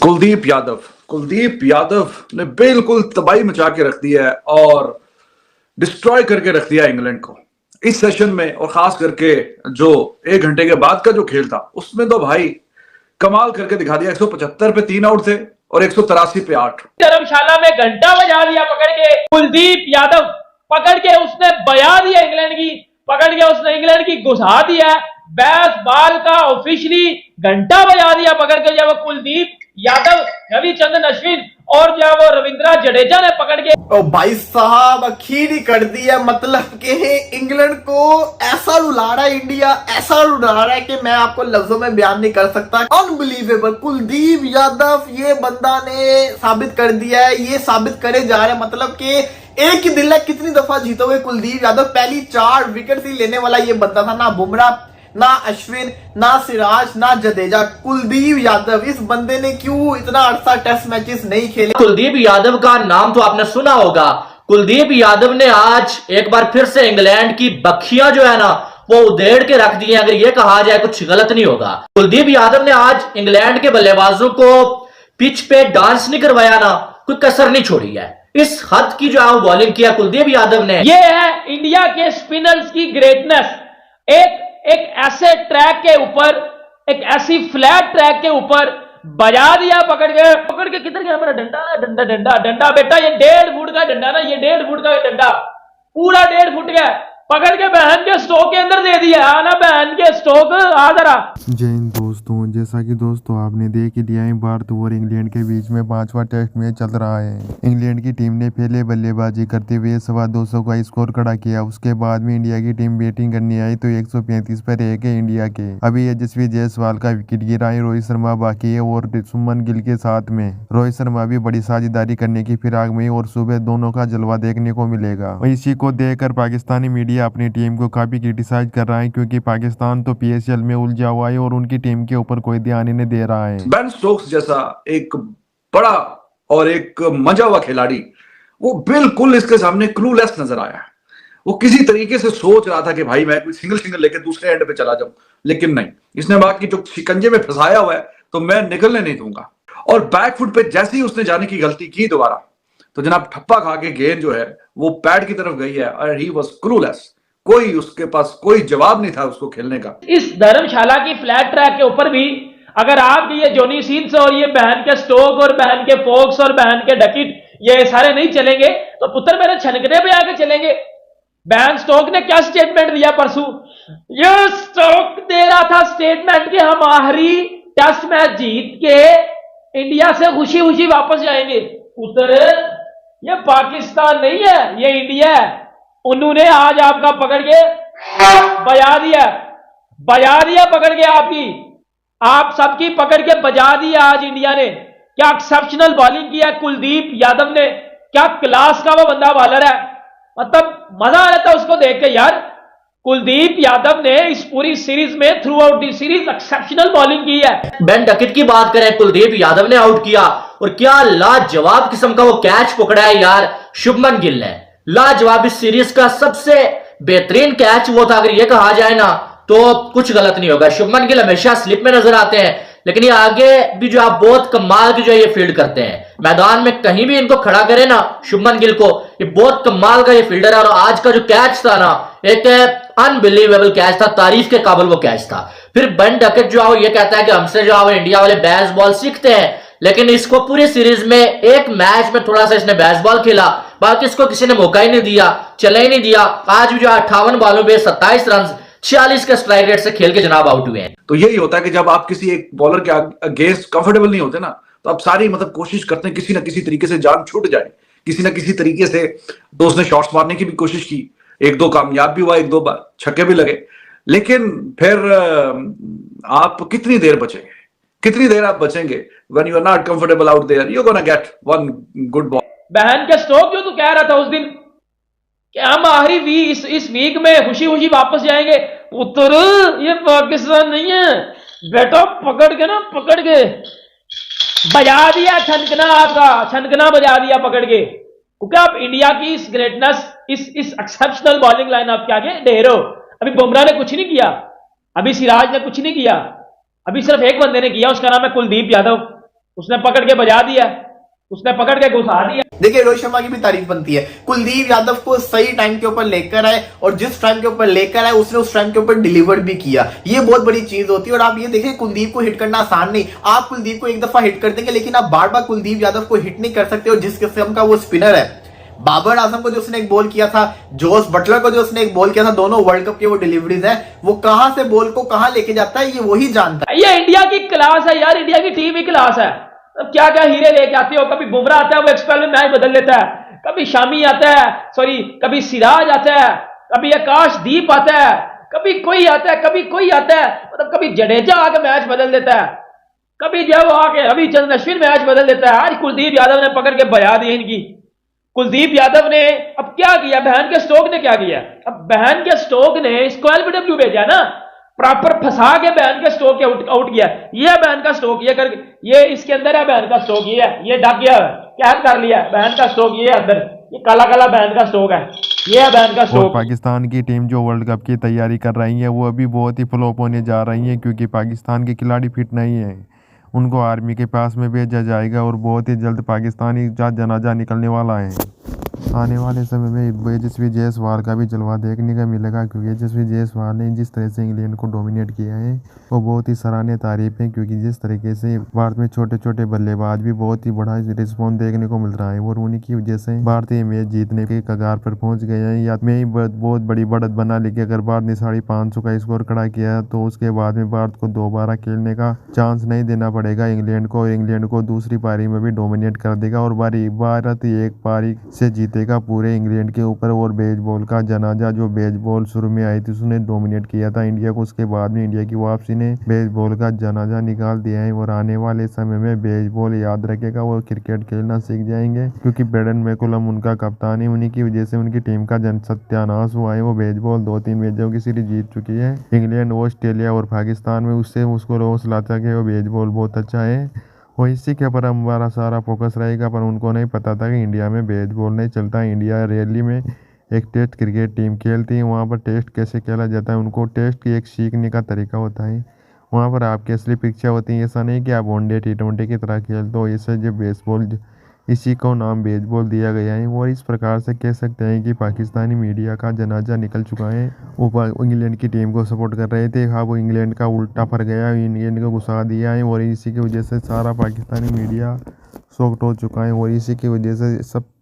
कुलदीप यादव ने बिल्कुल तबाही मचा के रख दिया है और डिस्ट्रॉय करके रख दिया इंग्लैंड को इस सेशन में। और खास करके जो 1 घंटे के बाद का जो खेल था उसमें तो भाई कमाल करके दिखा दिया। 175 पे 3 आउट थे और 183 पे 8। धर्मशाला में घंटा बजा दिया पकड़ के कुलदीप यादव, पकड़ के उसने बजा दिया इंग्लैंड की, पकड़ के उसने इंग्लैंड की घुसा दिया। बैस बॉल का ऑफिशियली घंटा बजा दिया पकड़ के जब कुलदीप यादव, रविचंद्रन अश्विन और जब वो रविंद्र जडेजा ने पकड़ के ओ भाई साहब अखीर ही कर दी है। मतलब कि इंग्लैंड को ऐसा रुला रहा है इंडिया, ऐसा रुला रहा है कि मैं आपको लफ्जों में बयान नहीं कर सकता। अनबिलीवेबल। कुलदीप यादव ये बंदा ने साबित कर दिया है, ये साबित करे जा रहे हैं। मतलब कि एक ही दिन में कितनी दफा जीतोगे कुलदीप यादव। पहली 4 विकेट ही लेने वाला ये बंदा था। ना बुमराह, ना अश्विन, ना सिराज, ना जडेजा, कुलदीप यादव। इस बंदे ने क्यों इतना अरसा टेस्ट मैचेस नहीं खेले। कुलदीप यादव का नाम तो आपने सुना होगा। कुलदीप यादव ने आज एक बार फिर से इंग्लैंड की बखियां जो है ना वो उधेड़ के रख दी है। अगर ये कहा जाए कुछ गलत नहीं होगा। कुलदीप यादव ने आज इंग्लैंड के बल्लेबाजों को पिच पे डांस नहीं करवाया ना, कोई कसर नहीं छोड़ी है। इस हद की जो है बॉलिंग किया कुलदीप यादव ने। ये है इंडिया के स्पिनर्स की ग्रेटनेस। एक ऐसे ट्रैक के ऊपर, एक ऐसी फ्लैट ट्रैक के ऊपर बजा दिया पकड़ के किधर गया मेरा डंडा, डंडा डंडा डंडा बेटा, ये 1.5 फुट का डंडा ना, ये 1.5 फुट का डंडा पूरा 1.5 फुट का पकड़ के बहन के स्टोक के अंदर दे दिया। आना बहन के स्टोक आ जरा। जय हिंद दोस्तों, जैसा कि दोस्तों आपने देख ही लिया है, भारत और इंग्लैंड के बीच में 5वां टेस्ट मैच चल रहा है। इंग्लैंड की टीम ने पहले बल्लेबाजी करते हुए 250 का स्कोर खड़ा किया। उसके बाद में इंडिया की टीम बैटिंग करने आई तो 135 पर रह गए इंडिया के। अभी यशस्वी जायसवाल का विकेट गिरा है, रोहित शर्मा बाकी है और शुभमन गिल के साथ में रोहित शर्मा भी बड़ी साझेदारी करने की फिराक में और सुबह दोनों का जलवा देखने को मिलेगा। इसी को देखकर पाकिस्तानी मीडिया अपनी टीम को काफी क्रिटिसाइज कर रहा है, क्योंकि पाकिस्तान तो पीएसएल में उलझा हुआ है और उनकी टीम के ऊपर कोई ध्यान ही नहीं दे रहा है। बेन स्टोक्स जैसा एक बड़ा और एक मजा हुआ खिलाड़ी वो बिल्कुल इसके सामने क्लूलेस नजर आया है। वो किसी तरीके से सोच रहा था कि भाई मैं कोई सिंगल लेके दूसरे एंड पे चला जाऊं, लेकिन नहीं, इसने बात की जो शिकंजे में फंसाया हुआ है तो मैं निकलने नहीं दूंगा। और बैकफुट पे जैसे ही उसने जाने की गलती की दोबारा, तो जनाब ठप्पा खा के गेंद जो है वो पैड की तरफ गई है और ही वाज क्लूलेस। कोई उसके पास कोई जवाब नहीं था उसको खेलने का। इस धर्मशाला की फ्लैट ट्रैक के ऊपर भी अगर आपके ये जॉनी सीन्स और ये बहन के स्टोक और बहन के फोक्स और बहन के डकिट ये सारे नहीं चलेंगे तो पुत्र मेरे छनकने पे आके चलेंगे। बहन स्टोक ने क्या स्टेटमेंट दिया परसों? ये स्टोक दे रहा था स्टेटमेंट कि हम आखिरी टेस्ट मैच जीत के इंडिया से खुशी खुशी वापस जाएंगे। पुत्र ये पाकिस्तान नहीं है, ये इंडिया है। उन्होंने आज आपका पकड़ के बजा दिया पकड़ के आपकी, आप सबकी पकड़ के बजा दिया आज इंडिया ने। क्या एक्सेप्शनल बॉलिंग किया कुलदीप यादव ने, क्या क्लास का वो बंदा बॉलर है। मतलब मजा आ रहा था उसको देख के यार। कुलदीप यादव ने इस पूरी सीरीज में through out the series exceptional bowling की है। बेन डकिट की बात करें, कुलदीप यादव ने आउट किया और क्या लाजवाब किस्म का वो कैच पकड़ा है यार शुभमन गिल ने। लाजवाब, इस सीरीज का सबसे बेहतरीन कैच वो था। अगर ये कहा जाए ना तो कुछ गलत नहीं होगा। शुभमन गिल हमेशा स्लिप में नजर आते हैं, लेकिन ये आगे भी जो आप बहुत कमाल की जो ये फील्ड करते हैं। मैदान में कहीं भी इनको खड़ा करे ना शुभमन गिल को, ये बहुत कमाल का ये फील्डर है। और आज का जो कैच था ना एक अनबिलीवेबल कैच था, तारीफ के काबिल वो कैच था। फिर बेन डकेट जो है ये कहता है कि हमसे जो है इंडिया वाले बेसबॉल सीखते हैं, लेकिन इसको पूरी सीरीज में एक मैच में थोड़ा सा इसने बेसबॉल खेला, बाकी इसको किसी ने मौका ही नहीं दिया, चले ही नहीं दिया। आज भी जो 58 बॉलों पे 27 रन 46 के स्ट्राइक रेट से खेल के जनाब आउट हुए हैं। तो यही होता है कि जब आप किसी एक बॉलर के अगेंस्ट कंफर्टेबल नहीं होते ना, तो आप सारी मतलब कोशिश करते हैं किसी ना किसी तरीके से जान छूट जाए, किसी ना किसी तरीके से। तो उसने शॉट्स मारने की भी कोशिश की, 1-2 कामयाब भी हुआ, 1-2 बार छक्के भी लगे, लेकिन फिर आप कितनी देर बचेंगे, कितनी देर आप बचेंगे? when you are not comfortable out there you're gonna get one good ball। बहन के स्टोक जो तू कह रहा था उस दिन कि हम आखिरी इस वीक में खुशी खुशी वापस जाएंगे। पुत्र ये पाकिस्तान नहीं है बेटा, पकड़ के बजा दिया छनकना, आपका छनकना बजा दिया पकड़ के। क्योंकि आप इंडिया की इस ग्रेटनेस, इस एक्सेप्शनल बॉलिंग लाइन आप क्या आगे ढेरो। अभी बुमराह ने कुछ नहीं किया, अभी सिराज ने कुछ नहीं किया, अभी सिर्फ एक बंदे ने किया, उसका नाम है कुलदीप यादव। उसने पकड़ के बजा दिया, उसने पकड़ के घुसा दिया। देखिए रोहित शर्मा की भी तारीफ बनती है, कुलदीप यादव को सही टाइम के ऊपर लेकर आए और जिस टाइम के ऊपर लेकर आए उसने उस टाइम के ऊपर डिलीवर भी किया। ये बहुत बड़ी चीज होती है। और आप ये देखिए कुलदीप को हिट करना आसान नहीं, आप कुलदीप को एक दफा हिट कर देंगे लेकिन आप बार बार कुलदीप यादव को हिट नहीं कर सकते। और जिस किस्म का वो स्पिनर है, बाबर आजम को जो उसने एक बॉल किया था, जोस बटलर को जो उसने एक बॉल किया था, दोनों वर्ल्ड कप के वो डिलीवरीज है, वो कहां से बॉल को कहां लेके जाता है ये वही जानता है। ये इंडिया की क्लास है यार, इंडिया की टीम ही क्लास है। अब क्या क्या हीरे लेके आते हो, कभी बुमराह आता है वो एक्सपेल में मैच बदल लेता है, कभी शामी आता है, सॉरी कभी सिराज आता है, कभी आकाशदीप आता है, कभी कोई आता है, कभी कोई आता है, मतलब कभी जडेजा आके मैच बदल देता है, कभी जो वो आके रविचंद्रन अश्विन मैच बदल देता है। आज कुलदीप यादव ने पकड़ के बजा दी इनकी। कुलदीप यादव ने अब क्या किया, बहन के स्टोक ने क्या किया, अब बहन के स्टोक ने इसको एलबीडब्ल्यू भेजा ना, प्रॉपर फंसा के बहन के स्टोक के आउट किया। ये बहन का स्टोक ये कर, ये इसके अंदर है बहन का स्टोक, ये ढक गया, कैद कर लिया बहन का स्टोक, ये अंदर ये काला काला बहन का स्टोक है, ये है बहन का और स्टोक। पाकिस्तान की टीम जो वर्ल्ड कप की तैयारी कर रही है वो अभी बहुत ही फ्लॉप होने जा रही है, क्योंकि पाकिस्तान के खिलाड़ी फिट नहीं है। उनको आर्मी के पास में भेजा जाएगा और बहुत ही जल्द पाकिस्तानी का जनाजा निकलने वाला है। आने वाले समय में यशस्वी जायसवाल का भी जलवा देखने का मिलेगा, क्योंकि यशस्वी जायसवाल ने जिस तरह से इंग्लैंड को डोमिनेट किया है वो बहुत ही सराहनीय तारीफ है। क्योंकि जिस तरीके से भारत में छोटे छोटे बल्लेबाज भी बहुत ही बड़ा रिस्पॉन्स देखने को मिल रहा है और उन्हीं की वजह से भारतीय मैच जीतने के कगार पर पहुंच गए हैं। या में ही बहुत बड़ी बढ़त बना ली कि अगर भारत ने 550 का स्कोर खड़ा किया तो उसके बाद में भारत को दोबारा खेलने का चांस नहीं देना पड़ेगा इंग्लैंड को, और इंग्लैंड को दूसरी पारी में भी डोमिनेट कर देगा और भारत एक पारी से जीतेगा पूरे इंग्लैंड के ऊपर। और बेसबॉल का जनाजा, जो बेसबॉल शुरू में आई थी उसने डोमिनेट किया था इंडिया को, उसके बाद में इंडिया की वापसी ने बेसबॉल का जनाजा निकाल दिया है। और आने वाले समय में बेसबॉल याद रखेगा, वो क्रिकेट खेलना सीख जाएंगे, क्योंकि ब्रेंडन मैकुलम उनका कप्तान है, उन्हीं की वजह से उनकी टीम का सत्यानाश हुआ है। वो बेसबॉल 2-3 मैचों की सीरीज जीत चुकी है। इंग्लैंड, ऑस्ट्रेलिया और पाकिस्तान में उससे उसको रोस लाता कि वो बेसबॉल बहुत अच्छा है, और इसी के ऊपर हमारा सारा फोकस रहेगा। पर उनको नहीं पता था कि इंडिया में बेसबॉल नहीं चलता। इंडिया रैली में एक टेस्ट क्रिकेट टीम खेलती है, वहाँ पर टेस्ट कैसे खेला जाता है, उनको टेस्ट की एक सीखने का तरीका होता है। वहाँ पर आपकी असली पिक्चर होती है, ऐसा नहीं कि आप वनडे T20 की तरह खेलते हो। इससे जो बेसबॉल, इसी को नाम बेसबॉल दिया गया है। और इस प्रकार से कह सकते हैं कि पाकिस्तानी मीडिया का जनाजा निकल चुका है। वो इंग्लैंड की टीम को सपोर्ट कर रहे थे, हाँ वो इंग्लैंड का उल्टा फर गया, इंग्लैंड को घुसा दिया है, और इसी की वजह से सारा पाकिस्तानी मीडिया शॉक्ड हो चुका है। और इसी की वजह से सब